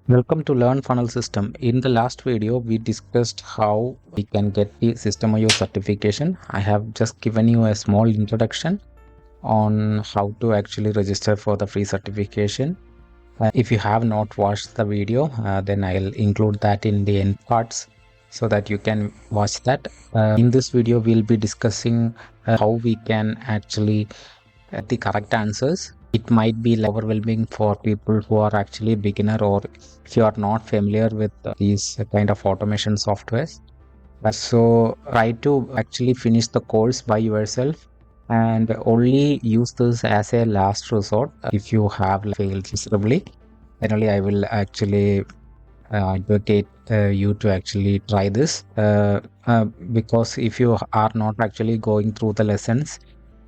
Welcome to Learn Funnel System. In the last video, we discussed how we can get the Systeme certification. I have just given you a small introduction on how to actually register for the free certification. If you have not watched the video, then I'll include that in the end parts so that you can watch that. In this video, we'll be discussing how we can actually the correct answers. It might be overwhelming for people who are actually beginner, or if you are not familiar with these kind of automation softwares. So try to actually finish the course by yourself and only use this as a last resort. If you have failed miserably, then only I will actually advocate you to actually try this, because if you are not actually going through the lessons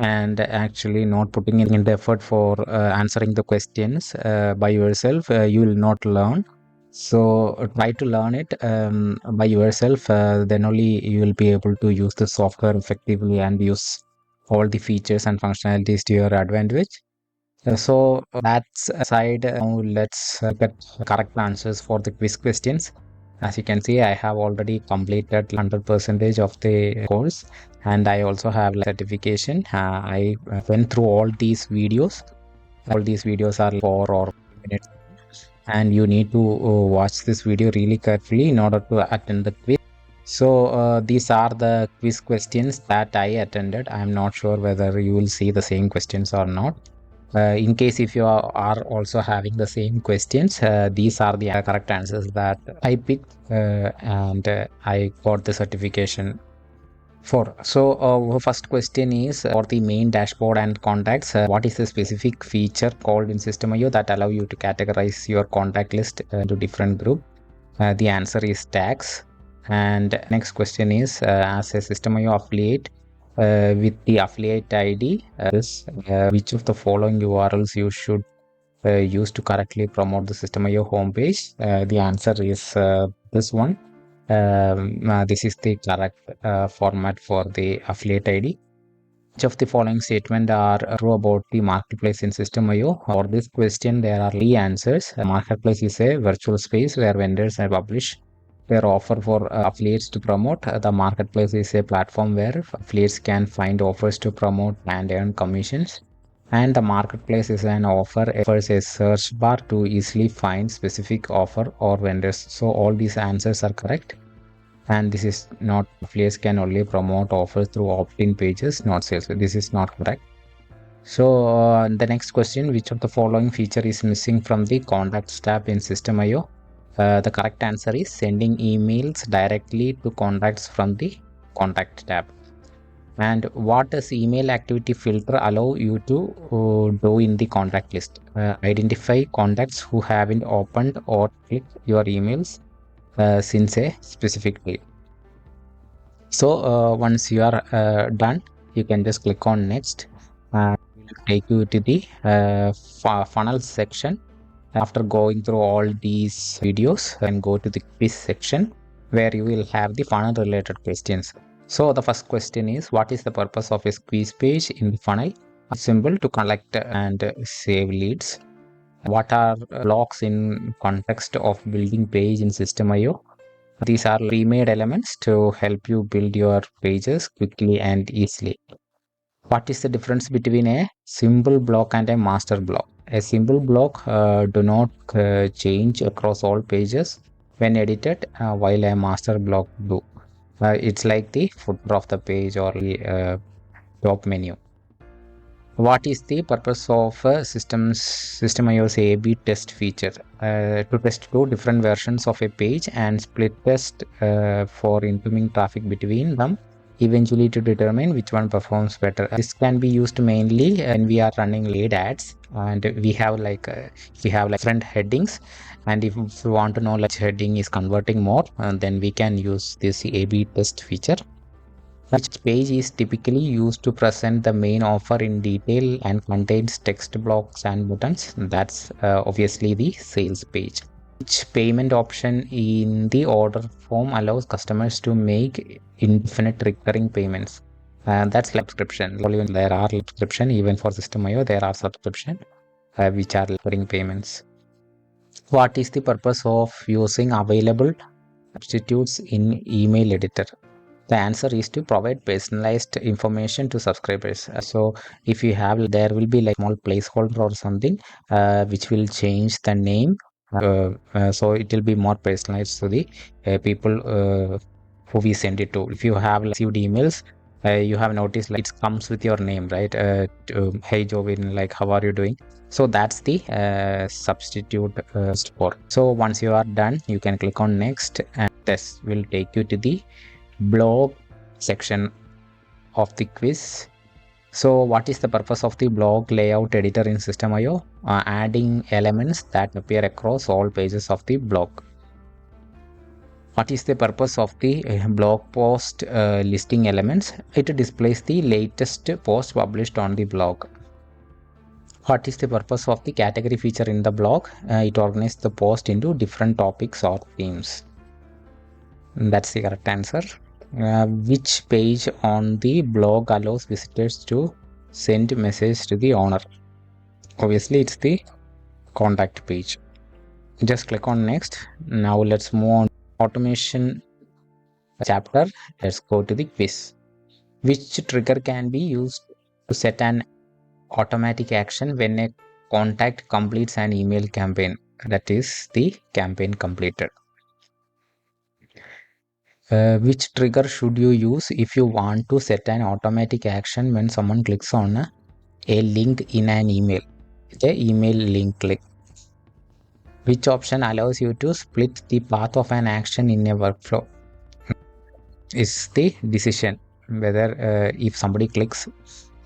and actually not putting in the effort for answering the questions by yourself, you will not learn. So try to learn it by yourself, then only you will be able to use the software effectively and use all the features and functionalities to your advantage. So that's aside. Now let's get correct answers for the quiz questions. As you can see, I have already completed 100% of the course, and I also have certification. I went through all these videos. All these videos are 4 or 5 minutes, and you need to watch this video really carefully in order to attend the quiz. So these are the quiz questions that I attended. I am not sure whether you will see the same questions or not. In case if you are also having the same questions, these are the correct answers that I picked, and I got the certification for. So first question is for the main dashboard and contacts. What is the specific feature called in Systeme that allow you to categorize your contact list into different group? The answer is tags. And next question is, as a Systeme affiliate, with the affiliate ID, which of the following URLs you should use to correctly promote the Systeme homepage? The answer is this one. This is the correct format for the affiliate ID. Which of the following statement are true about the marketplace in Systeme? For this question, there are 3 answers. Marketplace is a virtual space where vendors publish their offer for affiliates to promote. The marketplace is a platform where affiliates can find offers to promote and earn commissions. And the marketplace is an offer offers a search bar to easily find specific offer or vendors. So all these answers are correct. And this is not, affiliates can only promote offers through opt-in pages, not sales. This is not correct. So the next question, which of the following feature is missing from the contacts tab in Systeme? The correct answer is sending emails directly to contacts from the contact tab. And what does email activity filter allow you to do in the contact list? Identify contacts who haven't opened or clicked your emails since a specific date. So once you are done, you can just click on next, and it will take you to the funnel section. After going through all these videos, and go to the quiz section where you will have the funnel related questions. So the first question is, what is the purpose of a quiz page in the funnel? Simple, to collect and save leads. What are blocks in context of building page in Systeme? These are pre-made elements to help you build your pages quickly and easily. What is the difference between a symbol block and a master block? A symbol block do not change across all pages when edited, while a master block do. It's like the footer of the page or the top menu. What is the purpose of Systeme A/B test feature? To test 2 different versions of a page and split test for incoming traffic between them, eventually to determine which one performs better. This can be used mainly when we are running lead ads, and we have different headings, and if we want to know which heading is converting more, then we can use this A/B test feature. Which page is typically used to present the main offer in detail and contains text blocks and buttons? That's obviously the sales page. Which payment option in the order form allows customers to make indefinite recurring payments? That's subscription. There are subscription, even for Systeme there are subscription which are recurring payments. What is the purpose of using available substitutes in email editor? The answer is to provide personalized information to subscribers. So if you have, there will be like small placeholder or something which will change the name. So it will be more personalized to the people who we send it to. If you have received emails, you have noticed like it comes with your name, right? Hey Jovin, like how are you doing? So that's the substitute for. So once you are done, you can click on next, and this will take you to the blog section of the quiz. So what is the purpose of the blog layout editor in Systeme.io? Adding elements that appear across all pages of the blog. What is the purpose of the blog post listing elements? It displays the latest post published on the blog. What is the purpose of the category feature in the blog? It organizes the post into different topics or themes. That's the correct answer. Which page on the blog allows visitors to send message to the owner? Obviously, it's the contact page. Just click on next. Now let's move on automation chapter. Let's go to the quiz. Which trigger can be used to set an automatic action when a contact completes an email campaign? That is the campaign completed. Which trigger should you use if you want to set an automatic action when someone clicks on a link in an email? The email link click. Which option allows you to split the path of an action in a workflow? Is the decision whether if somebody clicks,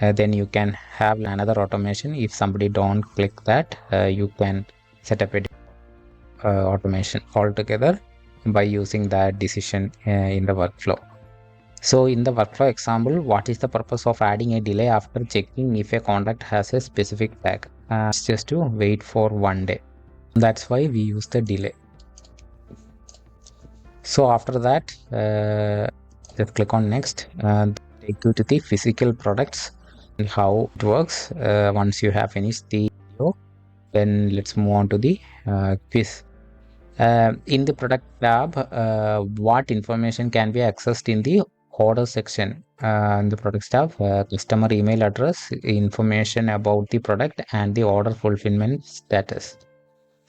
then you can have another automation. If somebody don't click that, you can set up a automation altogether by using that decision in the workflow. So in the workflow example, what is the purpose of adding a delay after checking if a contact has a specific tag? It's just to wait for 1 day. That's why we use the delay. So after that, just click on next. Take you to the physical products and how it works. Once you have finished the video, then let's move on to the quiz. In the product tab, what information can be accessed in the order section? In the products tab, customer email address, information about the product, and the order fulfillment status.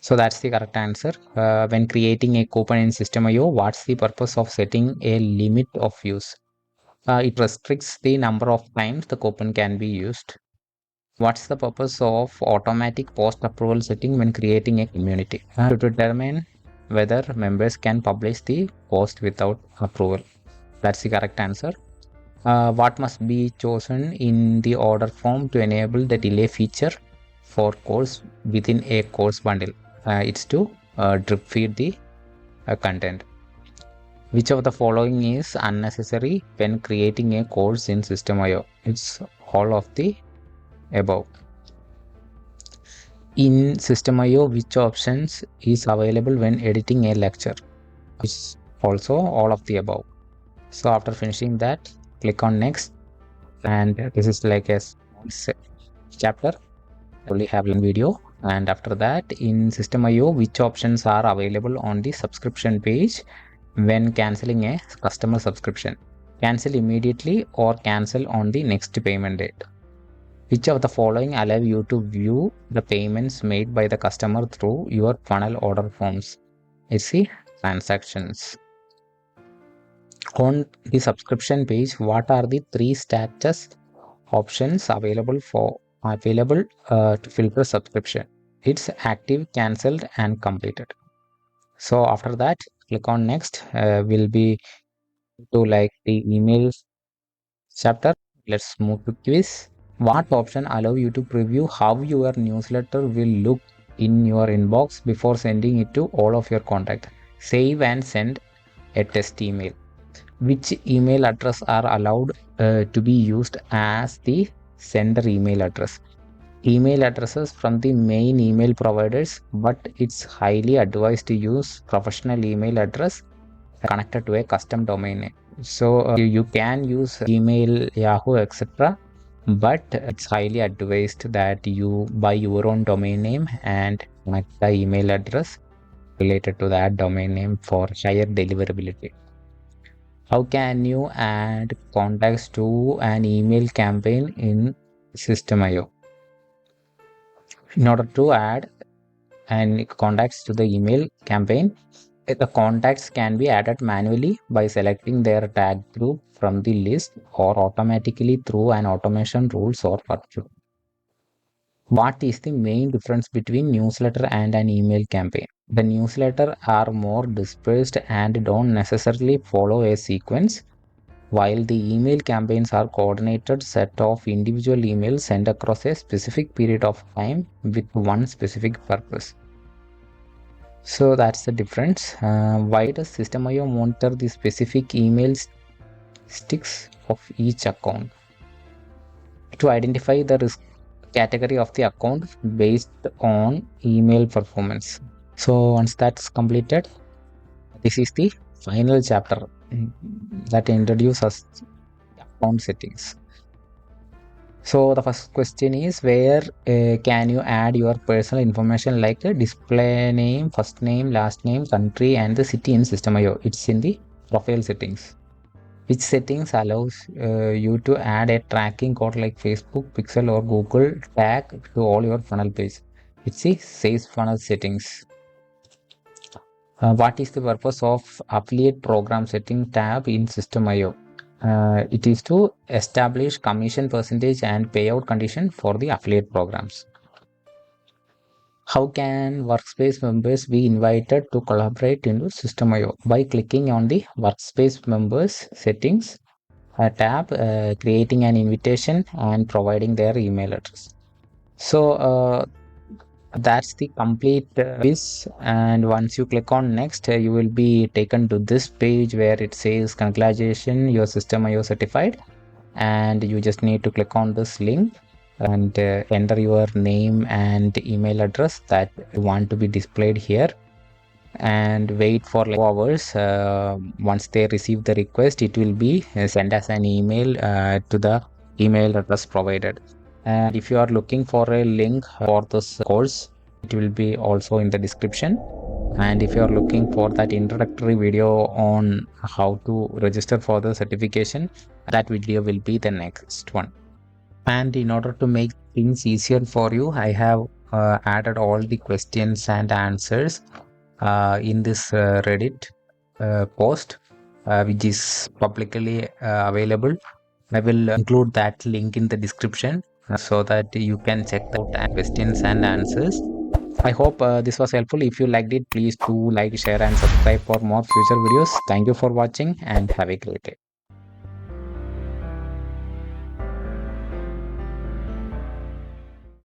So that's the correct answer. When creating a coupon in Systeme.io, what's the purpose of setting a limit of use? It restricts the number of times the coupon can be used. What's the purpose of automatic post approval setting when creating a community? To determine whether members can publish the post without approval. That's the correct answer. What must be chosen in the order form to enable the delay feature for course within a course bundle? It's to drip feed the content. Which of the following is unnecessary when creating a course in Systeme.io? It's all of the above. In Systeme.io, which options is available when editing a lecture? It's also all of the above. So after finishing that, click on next, and this is like a chapter. Only have one video, and after that, in Systeme.io, which options are available on the subscription page when canceling a customer subscription? Cancel immediately or cancel on the next payment date. Which of the following allow you to view the payments made by the customer through your funnel order forms? It's the transactions. On the subscription page, what are the 3 status options available to filter subscription? It's active, cancelled, and completed. So after that, click on next. Will be to like the emails chapter. Let's move to quiz. What option allow you to preview how your newsletter will look in your inbox before sending it to all of your contacts? Save and send a test email. Which email address are allowed to be used as the sender email address? Email addresses from the main email providers, but it's highly advised to use professional email address connected to a custom domain name. So you can use Gmail, Yahoo, etc. but it's highly advised that you buy your own domain name and connect the email address related to that domain name for higher deliverability. How can you add contacts to an email campaign in Systeme.io? In order to add and contacts to the email campaign, the contacts can be added manually by selecting their tag group from the list or automatically through an automation rules or workflow. What is the main difference between newsletter and an email campaign? The newsletter are more dispersed and don't necessarily follow a sequence, while the email campaigns are coordinated set of individual emails sent across a specific period of time with one specific purpose. So that's the difference. Why does Systeme.io monitor the specific email sticks of each account? To identify the risk category of the account based on email performance. So once that's completed, this is the final chapter that introduces us account settings. So the first question is, where can you add your personal information like a display name, first name, last name, country, and the city in Systeme.io? It's in the profile settings. Which settings allows you to add a tracking code like Facebook, Pixel, or Google tag to all your funnel page? It's the sales funnel settings. What is the purpose of affiliate program setting tab in Systeme.io? It is to establish commission percentage and payout condition for the affiliate programs. How can workspace members be invited to collaborate into Systeme.io? By clicking on the workspace members settings tab, creating an invitation and providing their email address. So that's the complete quiz, and once you click on next, you will be taken to this page where it says congratulations, your Systeme.io certified, and you just need to click on this link and enter your name and email address that you want to be displayed here, and wait for like 2 hours. Once they receive the request, it will be sent as an email to the email address provided. And if you are looking for a link for this course, it will be also in the description. And if you are looking for that introductory video on how to register for the certification, that video will be the next one. And in order to make things easier for you, I have added all the questions and answers in this Reddit post, which is publicly available. I will include that link in the description so that you can check out questions and answers. I hope this was helpful. If you liked it, please do like, share, and subscribe for more future videos. Thank you for watching and have a great day.